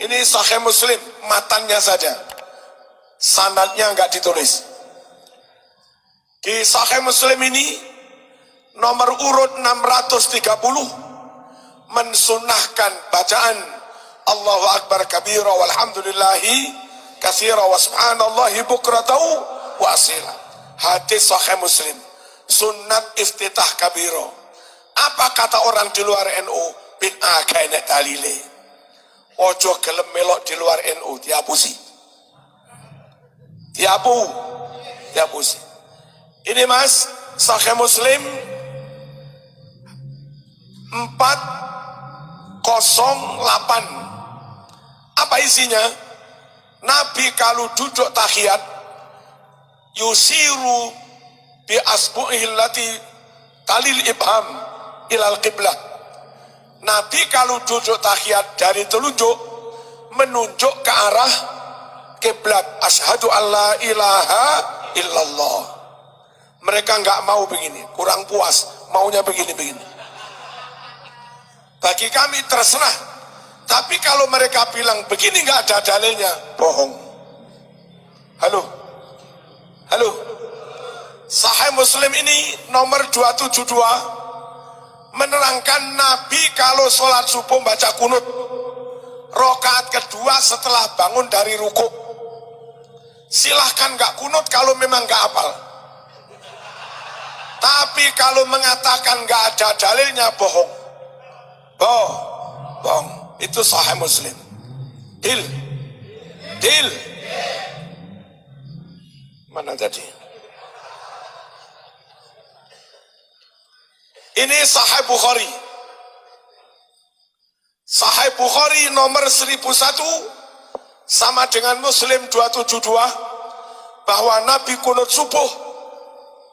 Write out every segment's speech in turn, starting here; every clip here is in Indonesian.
Ini Sahih Muslim, matannya saja, sanadnya nggak ditulis. Di Sahih Muslim ini nomor urut 630 mensunahkan bacaan Allahu Akbar kabira walhamdulillahi katsira wa subhanallahi bukratan wa asila. Hadis Sahih Muslim, sunnat iftitah kabira. Apa kata orang di luar NU? Bid'ah kainek dalile. Ojo gelem melok di luar NU, dihapusi. Dihapusi. Ini Mas, Sahih Muslim 408. Apa isinya? Nabi kalau duduk tahiyat yusiru bi asbu'ihi allati talil ibham ilal qiblah. Nabi kalau duduk tahiyat dari telunjuk menunjuk ke arah kiblat. Asyhadu alla ilaha illallah. Mereka nggak mau begini, kurang puas, maunya begini-begini. Bagi kami terserah. Tapi kalau mereka bilang begini nggak ada dalilnya, bohong. Halo. Sahih Muslim ini nomor 272 menerangkan Nabi kalau sholat subuh baca kunut rakaat kedua setelah bangun dari rukuk. Silahkan nggak kunut kalau memang nggak hafal. Tapi kalau mengatakan nggak ada dalilnya, bohong. Bohong. Itu Sahih Muslim. Deal. Mana tadi? Ini Sahih Bukhari. Sahih Bukhari nomor 1001 sama dengan Muslim 272 bahwa Nabi kunut subuh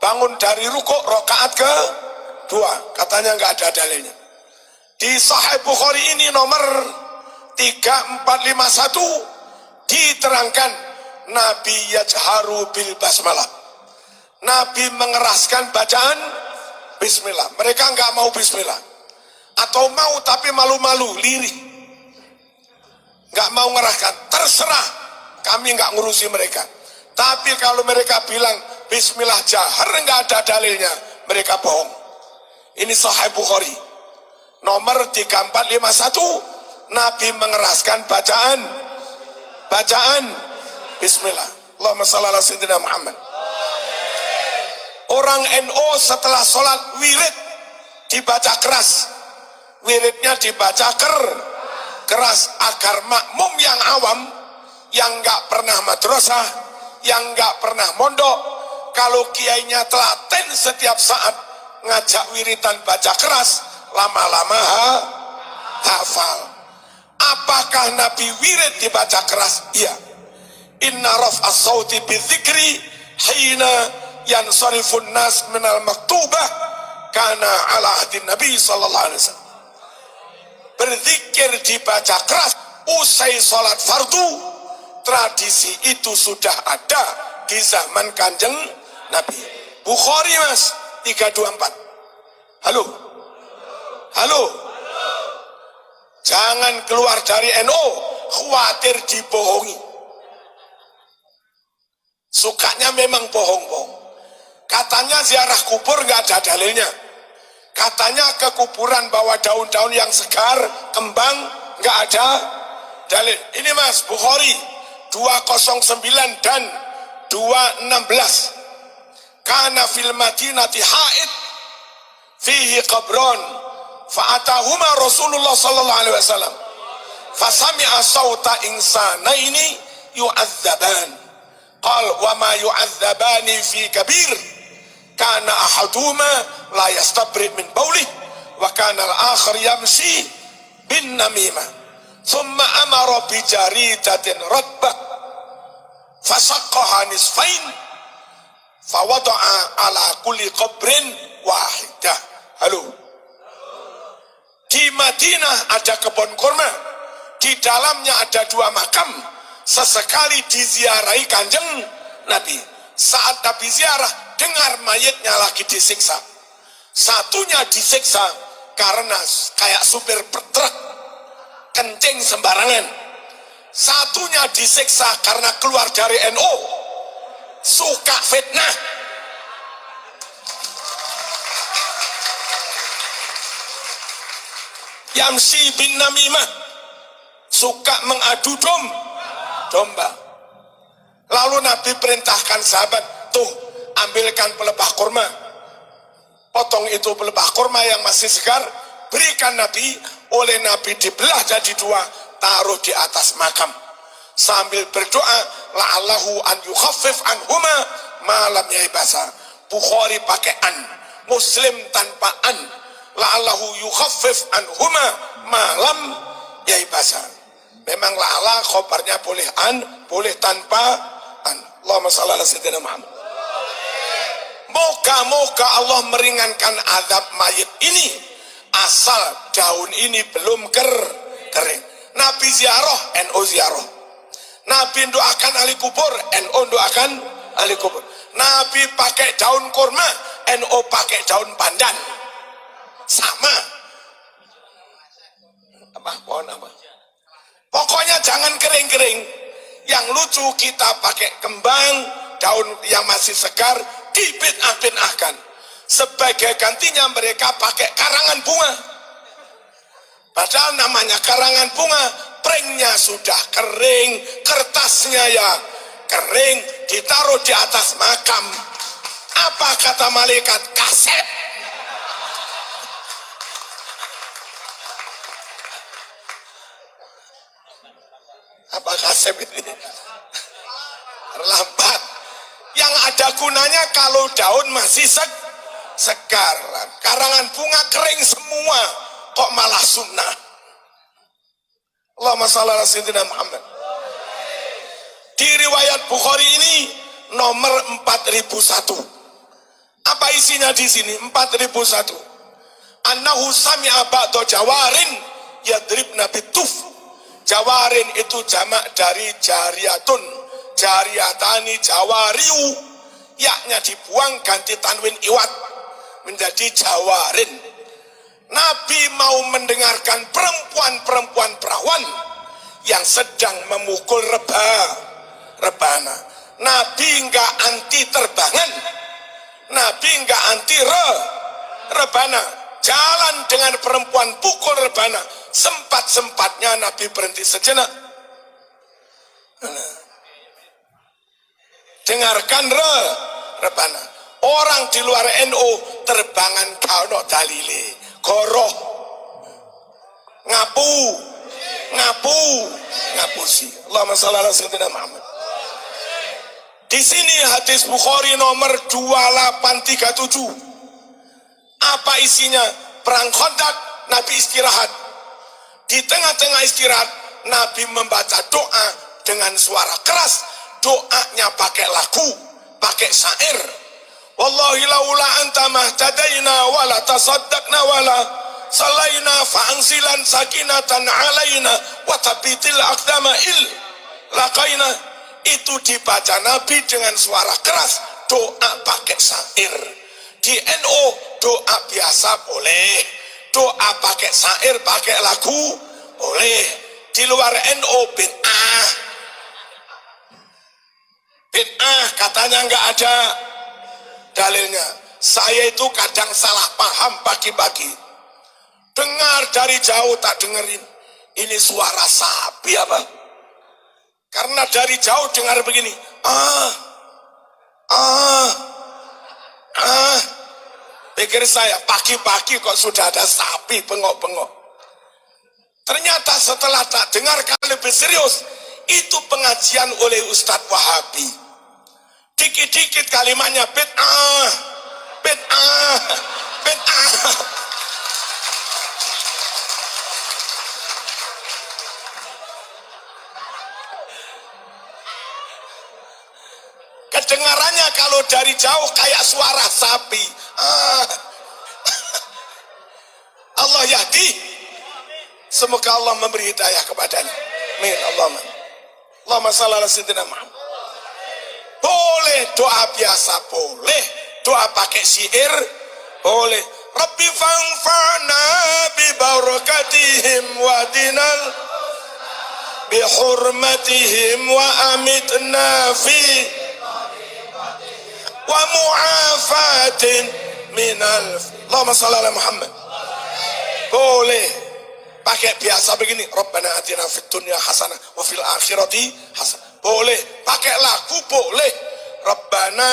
bangun dari rukuk rakaat kedua. Katanya nggak ada dalilnya. Di Sahih Bukhari ini nomor 3451 diterangkan Nabi yajharu bil basmalah. Nabi mengeraskan bacaan bismillah. Mereka nggak mau bismillah, atau mau tapi malu-malu, lirih, nggak mau ngeraskan. Terserah, kami nggak ngurusi mereka. Tapi kalau mereka bilang bismillah jahar nggak ada dalilnya, mereka bohong. Ini Sahih Bukhari nomor 3451. Nabi mengeraskan bacaan bismillah. Allahumma shalli ala sayyidina Muhammad. Orang NU setelah sholat wirid dibaca keras, wiridnya dibaca keras agar makmum yang awam, yang nggak pernah madrasah, yang nggak pernah mondok, kalau kiainya telaten setiap saat ngajak wiridan baca keras, lama-lama hafal. Apakah Nabi wirid dibaca keras? Iya. Inna raf'as sauti bidzikri hina yansarifun nas minal maktubah kana ala ahdin Nabi sallallahu alaihi wasallam. Berzikir dibaca keras usai sholat fardu, tradisi itu sudah ada di zaman Kanjeng Nabi. Bukhari Mas 324. Halo. Jangan keluar dari NU khawatir dibohongi. Sukanya memang bohong-bohong. Katanya ziarah kubur nggak ada dalilnya. Katanya ke kuburan bawa daun-daun yang segar, kembang, nggak ada dalil. Ini Mas, Bukhari 209 dan 216. Kana fil madinati haid fihi qabron fa'atahuma Rasulullah sallallahu alaihi wasallam fasami'a sauta insanaini yu'adzaban. Qal wa ma yu'adzabani fi kabir kana ahaduma la yastabri min baulih wa kana al-akhar yamshi bin namimah thumma amara bi jaridatin ratbah fasaqqaha nisfain fawada'a ala kulli qabrin wahidah. Halo. Di Madinah ada kebun kurma, di dalamnya ada 2 makam. Sesekali diziarahi Kanjeng Nabi. Saat Nabi ziarah, dengar mayitnya lagi disiksa. Satunya disiksa karena kayak supir truk kencing sembarangan. satunya disiksa karena keluar dari NU, suka fitnah. Yamsi bin namimah, suka mengadu domba. Lalu Nabi perintahkan sahabat, tuh ambilkan pelepah kurma, potong itu pelepah kurma yang masih segar, berikan Nabi. Oleh Nabi dibelah jadi dua, taruh di atas makam sambil berdoa, la'allahu an yukhaffif anhuma malam yaibasa. Bukhari pakai an, Muslim tanpa an, la'allahu yukhaffif anhuma malam yaibasa. Memang la'ala khobarnya boleh an, boleh tanpa an. Allahumma shalli ala sayyidina Muhammad. Moga-moga Allah meringankan azab mayit ini, asal daun ini belum kering. Nabi ziarah, NU ziarah. Nabi doakan ahli kubur, NU doakan ahli kubur. Nabi pakai daun kurma, NU pakai daun pandan. Sama. Apa? Pohon apa? Pokoknya jangan kering-kering. Yang lucu kita pakai kembang, daun yang masih segar, dibid'ah-bid'ahkan. Sebagai gantinya mereka pakai karangan bunga. Padahal namanya karangan bunga, pringnya sudah kering, kertasnya ya kering, ditaruh di atas makam. Apa kata malaikat? Kaset. Apa kaset ini? Terlambat. Yang ada gunanya kalau daun masih segar. Karangan bunga kering semua, kok malah sunnah. Allahumma shalli ala sayyidina Muhammad. Di riwayat Bukhari ini nomor 4001. Apa isinya di sini? 4001. Annahu sami'a ba'da jawarin yadribna bituf. Jawarin itu jamak dari jariyatun, jariyatani, jawariu, yaknya dibuang ganti tanwin iwat menjadi jawarin. Nabi mau mendengarkan perempuan-perempuan perawan yang sedang memukul rebana. Nabi enggak anti terbangan, Nabi enggak anti rebana. Jalan dengan perempuan pukul rebana, sempat-sempatnya Nabi berhenti sejenak. Dengarkan rebana. Orang di luar NU terbangan kau dalile, koroh, ngapusi. Allahumma shalli ala sayyidina Muhammad. Di sini hadis Bukhari nomor 2837. Apa isinya? Perang Khandaq, Nabi istirahat. Di tengah-tengah istirahat, Nabi membaca doa dengan suara keras. Doanya pakai lagu, pakai syair. Wallahi laula anta mahtadaina wala tasaddaqna wala salaina fa'ansilan sakinatan alaina wa tabitil aqdama laqaina. Itu dibaca Nabi dengan suara keras, doa pakai syair. Di NU doa biasa boleh, doa pakai syair, pakai lagu boleh. Di luar NU bid'ah. Bid'ah katanya nggak ada dalilnya. Saya itu kadang salah paham pagi-pagi. Dengar dari jauh tak dengerin. Ini suara sapi apa? Karena dari jauh dengar begini. Pikir saya pagi-pagi kok sudah ada sapi bengok-bengok. Ternyata setelah tak dengarkan lebih serius, itu pengajian oleh Ustadz Wahabi. Dikit-dikit kalimatnya bid'ah. Kedengarannya kalau dari jauh kayak suara sapi. Allah yahdi. Semoga Allah memberi hidayah kepadanya. Amin. Allahumma shalli ala sayyidina Muhammad. Boleh doa biasa, boleh doa pakai syair, boleh. Rabbi fa'anfa'na bi barakatihim wa dinal bihurmatihim wa amitna fi wa mu'afatin minal. Allahumma shalli ala Muhammad. Boleh pakai biasa begini, Rabbana atina fid dunya hasanah wa fil akhirati hasanah. Boleh pakai lagu, boleh Rabbana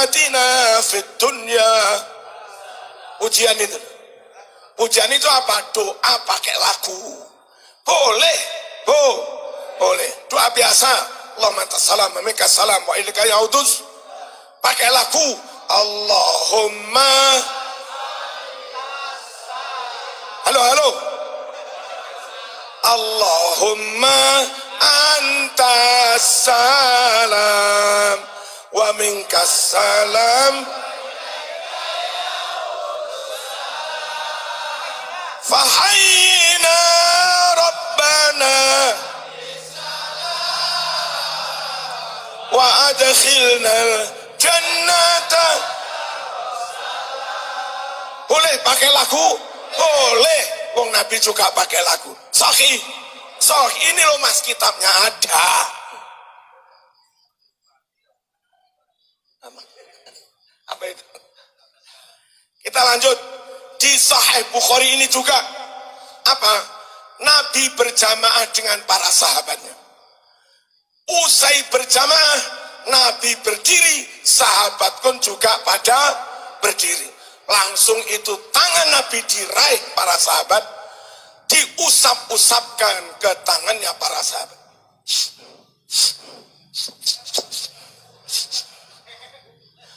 atina fid dunya. Ujian itu apa? Doa pakai lagu. Boleh, boleh. Doa biasa, Allahumma antas salam wa minkas salam wa ilaika yaudus. Pakai lagu, Allahumma. Halo. Allahumma antas salam wa minkas salam. Fahayyina Rabbana wa adkhilna jannata. Boleh pakai lagu? Boleh. Wong Nabi juga pakai lagu. Sahih. Ini loh mas, kitabnya ada. Apa itu? Kita lanjut. Di Sahih Bukhari ini juga apa? Nabi berjamaah dengan para sahabatnya. Usai berjamaah, Nabi berdiri, sahabat pun juga pada berdiri. Langsung itu tangan Nabi diraih para sahabat, diusap-usapkan ke tangannya para sahabat.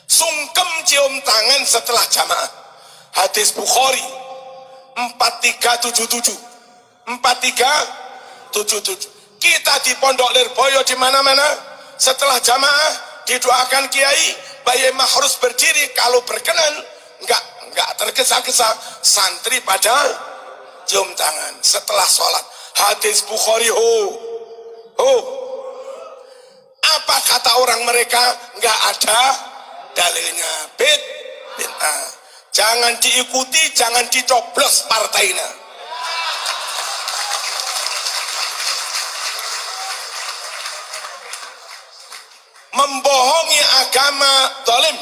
Sungkem cium tangan setelah jamaah. Hadis Bukhari 4377. 4377. Kita di Pondok Lirboyo di mana-mana setelah jamaah didoakan kiai, Bayi harus berdiri, kalau berkenan enggak tergesa-gesa, santri pada cium tangan setelah sholat. Hadis Bukhari. Apa kata orang mereka? Enggak ada dalilnya. Bid'ah. Jangan diikuti, jangan dicoblos partainya. Membohongi agama, zalim.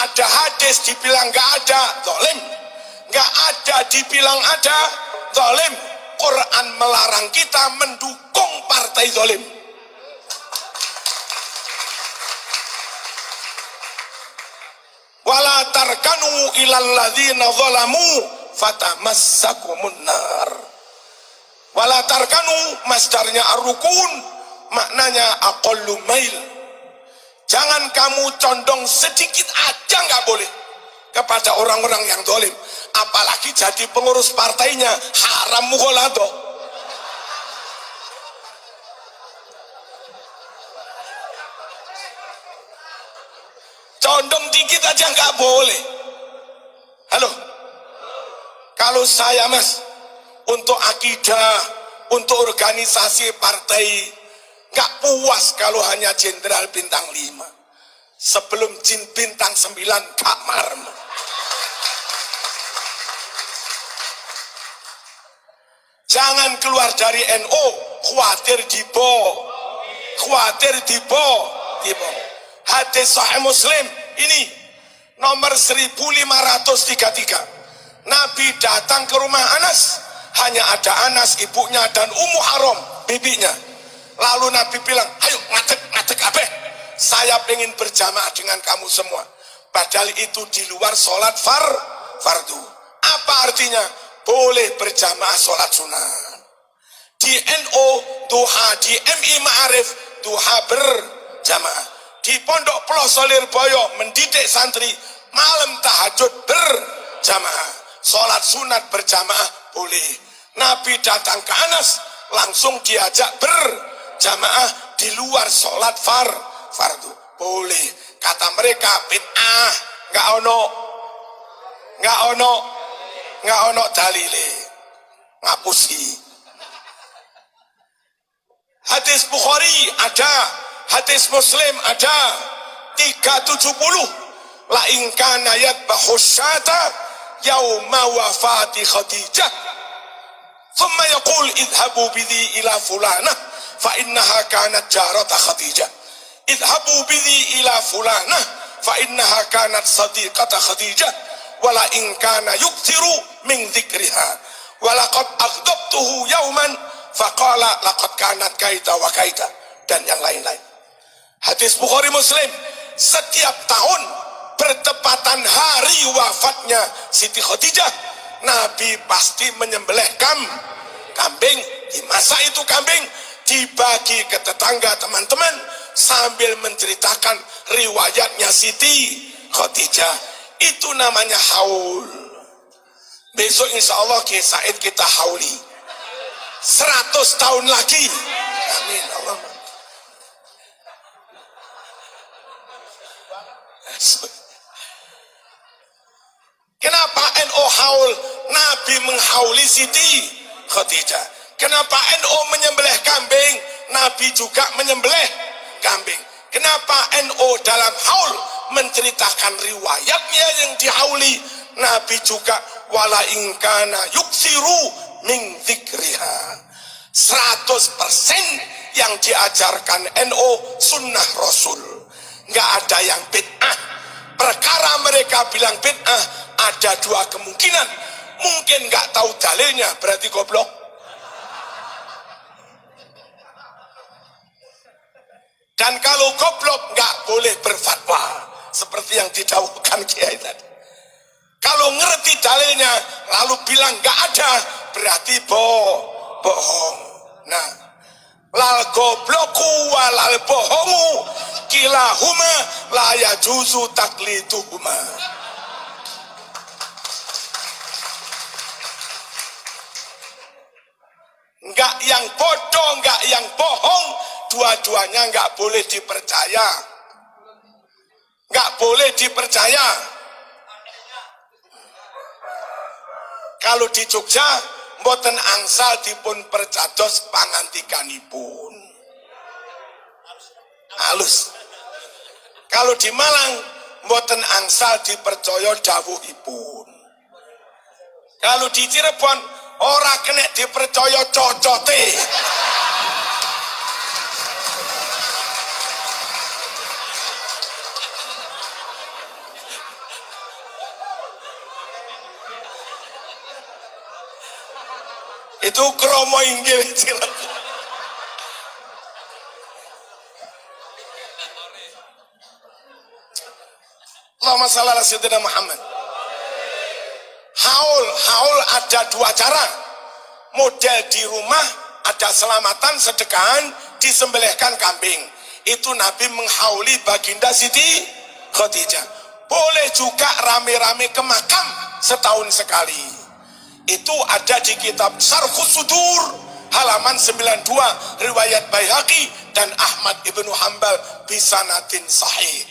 Ada hadis dibilang nggak ada, zalim. Nggak ada dibilang ada, zalim. Quran melarang kita mendukung partai zalim. Wala tarkanu ilal ladzina zalamu fatamassakumun nar. Wala tarkanu masdarnya ar-rukun, maknanya aqallu mail. Jangan kamu condong sedikit aja, nggak boleh kepada orang-orang yang zalim, apalagi jadi pengurus partainya, haram mukholado. Condong dikit aja nggak boleh. Halo, kalau saya mas untuk akidah, untuk organisasi partai, nggak puas kalau hanya jenderal bintang 5. Sebelum jin bintang 9 kamar. Jangan keluar dari NU khawatir dibo. Hadis Sahih Muslim ini nomor 1533. Nabi datang ke rumah Anas, hanya ada Anas, ibunya, dan Ummu Haram, bibinya. Lalu Nabi bilang, ayo ngadeg kabeh, saya pengen berjamaah dengan kamu semua. Padahal itu di luar sholat fardu. Apa artinya? Boleh berjamaah sholat sunat. Di NU duha, di MI Ma'arif duha berjamaah. Di Pondok Pelosok Lirboyo mendidik santri, malam tahajud berjamaah. Sholat sunat berjamaah boleh. Nabi datang ke Anas, langsung diajak berjamaah di luar sholat fardu. Boleh. Kata mereka bid'ah, nggak ono dalile, ngapusi. Hadis Bukhari ada, hadis Muslim ada. 370. La in kana yadbahu syata yauma wafati Khadijah thumma yaqul idhabu bidhi ila fulanah fa innaha kanat jarata Khadijah, idhabu bidhi ila fulanah fa innaha kanat sadiqata Khadijah, wala in kana yukthiru min dzikriha walaqad aghdabtuhu yauman faqala laqad kanat kaita wa kaita, dan yang lain-lain. Hadis Bukhari Muslim. Setiap tahun bertepatan hari wafatnya Siti Khadijah, Nabi pasti menyembelih kambing. Dimasak itu kambing, dibagi ke tetangga teman-teman sambil menceritakan riwayatnya Siti Khadijah. Itu namanya haul. Besok insya Allah Kiai Said kita hauli 100 tahun lagi. Amin Allah. Kenapa NO haul? Nabi menghauli Siti Khadijah. Kenapa NO menyembelih kambing? Nabi juga menyembelih kambing. Kenapa NO dalam haul menceritakan riwayatnya yang dihauli? Nabi juga wala ingkana yuksiru min dzikriha. 100% yang diajarkan NO sunnah Rasul. Nggak ada yang bid'ah. Perkara mereka bilang bid'ah, ada dua kemungkinan. Mungkin nggak tahu dalilnya, berarti goblok. Dan kalau goblok nggak boleh berfatwa, seperti yang didawuhkan Kiai tadi. Kalau ngerti dalilnya lalu bilang nggak ada, berarti bohong. Nah, lal gobloku walal bohongu kilahuma la yajuzu takliduhuma. Enggak yang bodoh, enggak yang bohong, dua-duanya enggak boleh dipercaya. Enggak boleh dipercaya. Kalau di Jogja mboten angsal dipun percados pangantikanipun. Halus. Kalau di Malang mboten angsal dipercaya dawuhipun. Kalau di Cirebon ora kena dipercaya cocote. Itu kromo inggil Cirebon. Allahumma shalli ala sayyidina Muhammad. Haul ada dua cara. Model di rumah ada selamatan, sedekahan, disembelihkan kambing. Itu Nabi menghauli baginda Siti Khadijah. Boleh juga rame-rame ke makam setahun sekali. Itu ada di kitab Syarhus Sudur halaman 92 riwayat Baihaqi dan Ahmad ibnu Hanbal bisanatin sahih.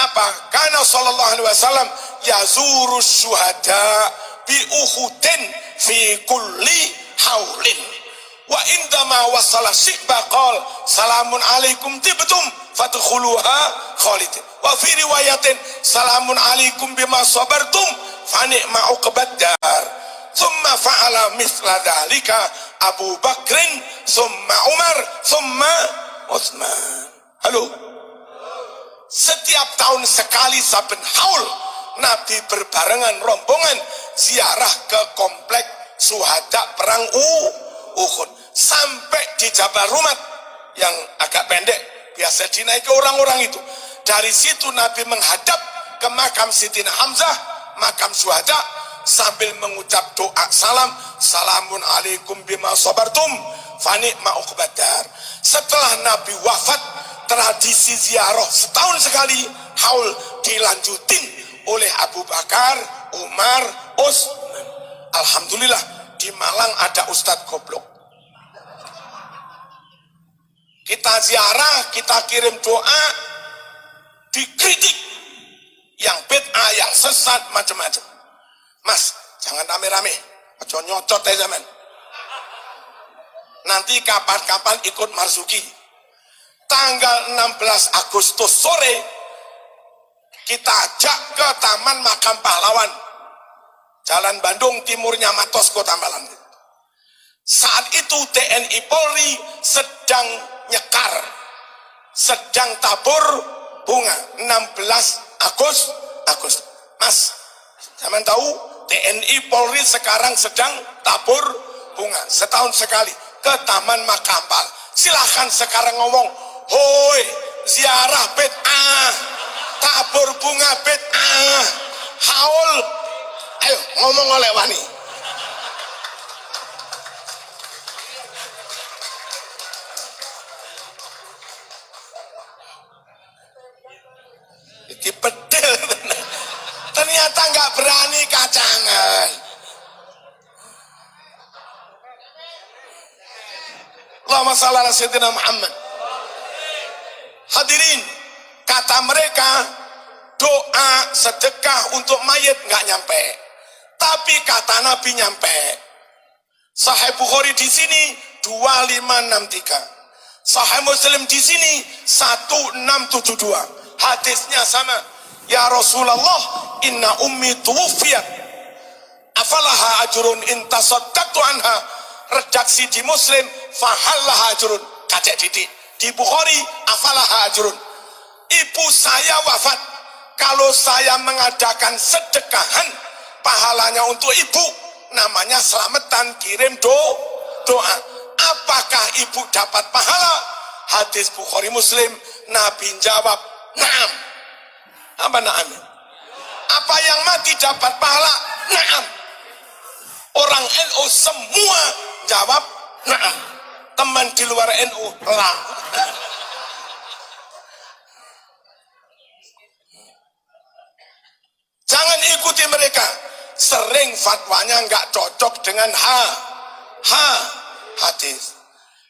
Apa? Karena sallallahu alaihi wasallam yazuru syuhada bi Uhudin fi kulli haulin wa indama wasala sikba qol salamun alaikum tibtum fadkhuluha khalidin wa fi riwayatin salamun alaikum bima sabartum fa ni'ma uqbad dar thumma fa'ala mithla dhalika Abu Bakrin thumma Umar thumma Utsman. Halo. Setiap tahun sekali saben haul Nabi berbarengan rombongan ziarah ke komplek syuhada perang Uhud sampai di Jabal Rumat yang agak pendek biasa dinaiki orang-orang itu. Dari situ Nabi menghadap ke makam Sidina Hamzah, makam syuhada, sambil mengucap doa salam, salamun alaikum bima sabartum fa ni'ma uqbad dar. Setelah Nabi wafat, tradisi ziarah setahun sekali haul dilanjutin oleh Abu Bakar, Umar, Utsman. Alhamdulillah di Malang ada Ustadz goblok. Kita ziarah, kita kirim doa, dikritik yang bid'ah, yang sesat, macam-macam. Mas, jangan rame-rame, aja nyocot ya zaman. Nanti kapan-kapan ikut Marzuki. Tanggal 16 Agustus sore kita ajak ke Taman Makam Pahlawan, Jalan Bandung, timurnya Matos, Kota Malang. Saat itu TNI Polri sedang nyekar, sedang tabur bunga 16 Agustus. Mas, zaman tahu TNI Polri sekarang sedang tabur bunga setahun sekali ke Taman Makampal. Silahkan sekarang ngomong, hoi ziarah bid'ah, tabur bunga bid'ah, haul, ayo ngomong oleh wani. Dipedel, ternyata nggak berani kacangan. Allahumma shalli ala sayyidina Muhammad. Hadirin, kata mereka doa sedekah untuk mayit nggak nyampe, tapi kata Nabi nyampe. Sahih Bukhari di sini 2563, Sahih Muslim di sini 1672. Hadisnya sama. Ya Rasulullah, inna ummi tuwfiyat afalaha ajrun intasaddaqtu anha. Redaksi di Muslim fahallaha ajrun. Kacek didik. Di Bukhari afalaha ajrun. Ibu saya wafat. Kalau saya mengadakan sedekahan, pahalanya untuk ibu, namanya selamatan, kirim doa. Apakah ibu dapat pahala? Hadis Bukhari Muslim. Nabi jawab, na'am. Apa na'am? Apa yang mati dapat pahala? Na'am. Orang NU semua jawab na'am. Teman di luar NU lah. Jangan ikuti mereka. Sering fatwanya nggak cocok dengan hadis.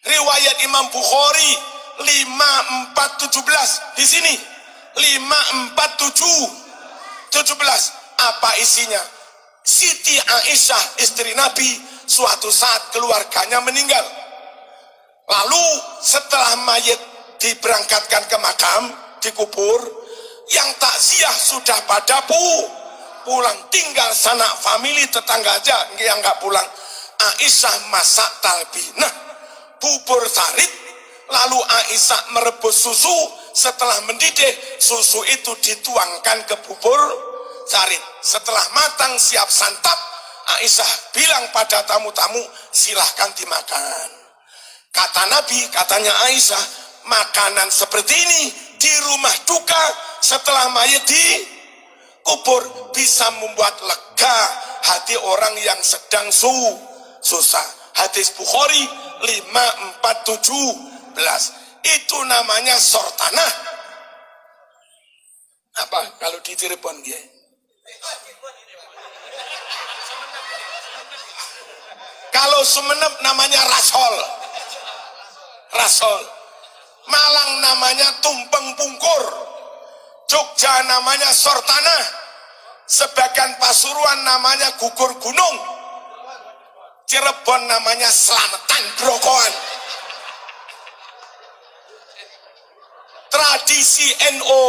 Riwayat Imam Bukhari 5417 di sini 5417. Apa isinya? Siti Aisyah istri Nabi suatu saat keluarganya meninggal. Lalu setelah mayit diberangkatkan ke makam, dikubur, yang takziah sudah pada pulang, tinggal sanak famili tetangga aja yang nggak pulang. Aisyah masak talbinah, bubur sarit. Lalu Aisyah merebus susu. Setelah mendidih, susu itu dituangkan ke bubur sarit. Setelah matang siap santap, Aisyah bilang pada tamu-tamu, silahkan dimakan. Kata Nabi, katanya Aisyah, makanan seperti ini di rumah duka setelah mayit dikubur bisa membuat lega hati orang yang sedang susah. Hadis Bukhari 5417. Itu namanya sortanah. Apa kalau di Cirebon dia? Kalau Sumeneb namanya rasol. Malang namanya tumpeng pungkur. Jogja namanya sortanah. Sebagian Pasuruan namanya gugur gunung. Cirebon namanya selamatan brokoan. Tradisi NU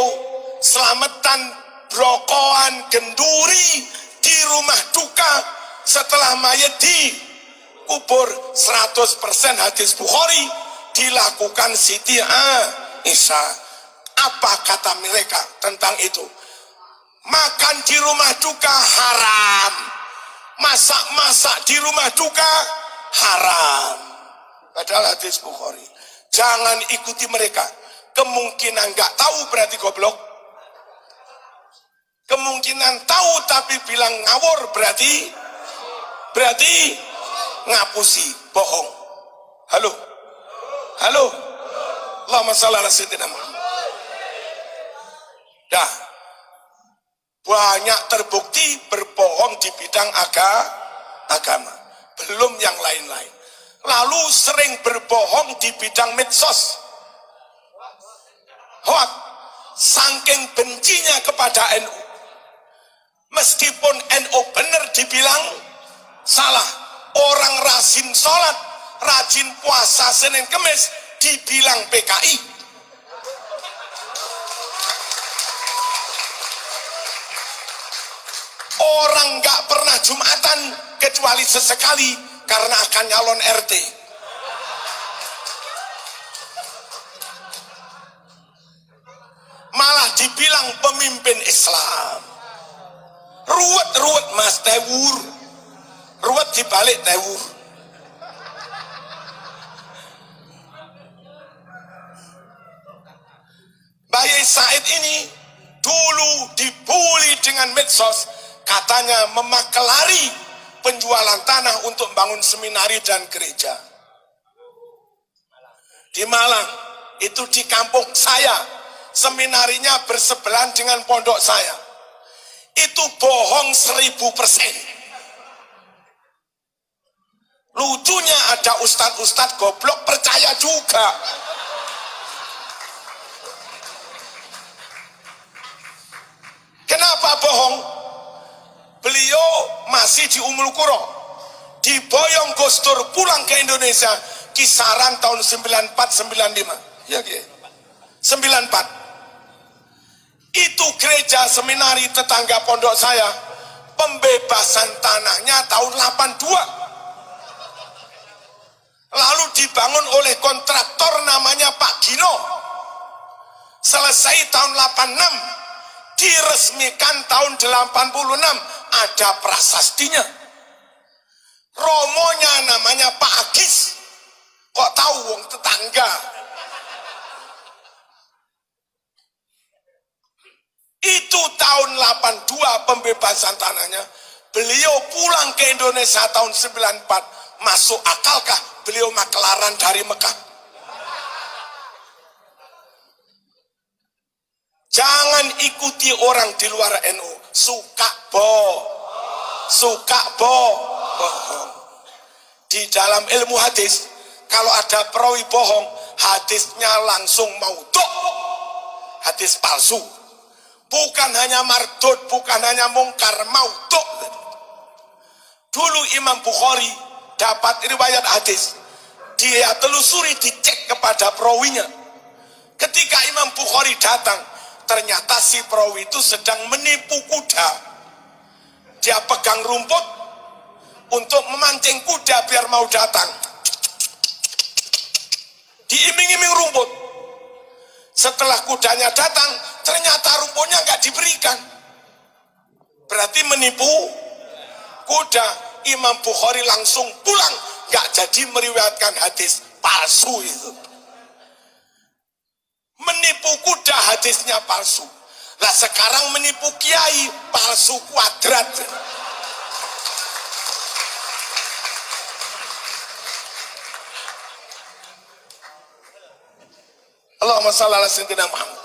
selamatan brokoan genduri di rumah duka setelah mayit dikubur 100% hadis Bukhari dilakukan Siti Aisyah. Apa kata mereka tentang itu? Makan di rumah duka haram, masak-masak di rumah duka haram. Padahal hadis Bukhari. Jangan ikuti mereka. Kemungkinan nggak tahu berarti goblok. Kemungkinan tahu tapi bilang ngawur berarti ngapusi, bohong. Halo. Allahumma shalli ala sayyidina Muhammad. Dah. Banyak terbukti berbohong di bidang agama. Belum yang lain-lain. Lalu sering berbohong di bidang medsos. Hoak, saking bencinya kepada NU. Meskipun NU benar dibilang salah. Orang rajin sholat, rajin puasa Senin Kemis dibilang PKI. Orang nggak pernah Jumatan kecuali sesekali karena akan nyalon RT. Malah dibilang pemimpin Islam. Ruwet mas, tewur. Ruwet dibalik tewur. Bayi Said ini dulu dibully dengan medsos, katanya memakelari penjualan tanah untuk bangun seminari dan gereja. Di Malang, itu di kampung saya, seminarinya bersebelahan dengan pondok saya. Itu bohong 1000%. Lucunya ada ustadz-ustadz goblok percaya juga. Kenapa bohong? Beliau masih di Ummul Qura, diboyong Gus Dur pulang ke Indonesia kisaran tahun 94-95. Ya, 94. Itu gereja seminari tetangga pondok saya, pembebasan tanahnya tahun 82. Lalu dibangun oleh kontraktor namanya Pak Gino. Selesai tahun 86. Diresmikan tahun 86, ada prasastinya. Romonya namanya Pak Agis. Kok tahu wong tetangga? Itu tahun 82 pembebasan tanahnya. Beliau pulang ke Indonesia tahun 94. Masuk akalkah beliau makelaran dari Mekah? Jangan ikuti orang di luar NU. Suka bohong. Di dalam ilmu hadis, kalau ada perawi bohong, hadisnya langsung maudhu', hadis palsu. Bukan hanya mardud, bukan hanya mungkar, maudhu'. Dulu Imam Bukhari dapat riwayat hadis, dia telusuri, dicek kepada perawinya. Ketika Imam Bukhari datang, ternyata si perawi itu sedang menipu kuda. Dia pegang rumput untuk memancing kuda biar mau datang. Diiming-iming rumput. Setelah kudanya datang, ternyata rumputnya nggak diberikan. Berarti menipu kuda. Imam Bukhari langsung pulang, nggak jadi meriwayatkan hadis palsu itu. Menipu kuda, hadisnya palsu. Lah sekarang menipu kiai, palsu kuadrat. Allahumma shalli ala sayyidina Muhammad.